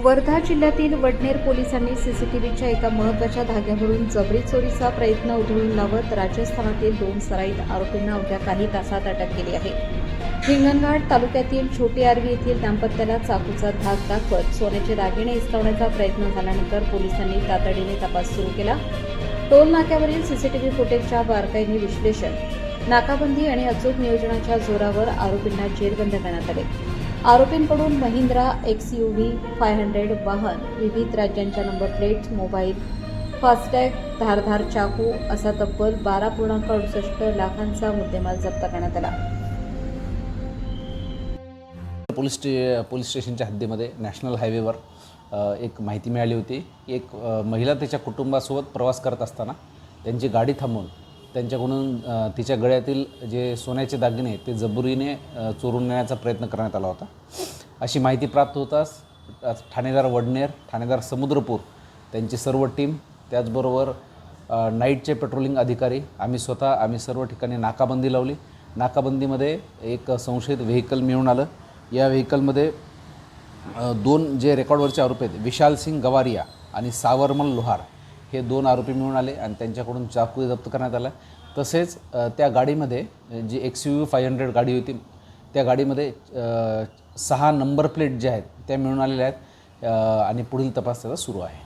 वर्धा जिल्ह्यातील वडनेर पोलिसांनी सीसीटीव्हीच्या एका महत्त्वाच्या धाग्यावरून जबरी चोरीचा प्रयत्न उधळून लावत राजस्थानातील 2 सराईत आरोपींना अवघ्या काही तासात अटक केली आहे। हिंगणघाट तालुक्यातील छोटी आरवी येथील दाम्पत्याला चाकूचा धाक दाखवत सोन्याचे दागिने हिसकावण्याचा प्रयत्न झाल्यानंतर पोलिसांनी तातडीने तपास सुरू केला। टोल नाक्यावरील सीसीटीव्ही फुटेजच्या बारकाईने विश्लेषण, नाकाबंदी आणि अचूक नियोजनाच्या जोरावर आरोपींना जेरबंद करण्यात आले। आरोपींकडून महिंद्रा XUV 500 वाहन, विविध राज्यांच्या नंबर प्लेट्स, मोबाईल, फास्टॅग, धारधार चाकू असा तब्बल 12.68 लाखांचा मुद्देमाल जप्त करण्यात आला। पोलीस स्टेशनच्या हद्दीमध्ये नॅशनल हायवेवर एक माहिती मिळाली होती की एक महिला तिच्या कुटुंबासोबत प्रवास करत असताना त्यांची गाडी थांबवून त्यांच्याकडून तिच्या गळ्यातील जे सोन्याचे दागिने आहेत ते जबरीने चोरून नेण्याचा प्रयत्न करण्यात आला होता। अशी माहिती प्राप्त होताच ठाणेदार वडनेर, ठाणेदार समुद्रपूर त्यांची सर्व टीम, त्याचबरोबर नाईटचे पेट्रोलिंग अधिकारी, आम्ही सर्व ठिकाणी नाकाबंदी लावली। नाकाबंदीमध्ये एक संशयित व्हेकल मिळून आलं। या व्हेकलमध्ये 2 जे रेकॉर्डवरचे आरोपी आहेत, विशाल सिंग गवारिया आणि सावरमल लोहार, हे 2 आरोपी मिळून आले आणि त्यांच्याकडून चाकू जप्त करण्यात आला। तसेच त्या गाडीमध्ये जी XUV 500 गाडी होती त्या गाडीमध्ये 6 नंबर प्लेट ज्या आहेत त्या मिळून आलेल्या आहेत आणि पुढील तपास त्याचा सुरू आहे।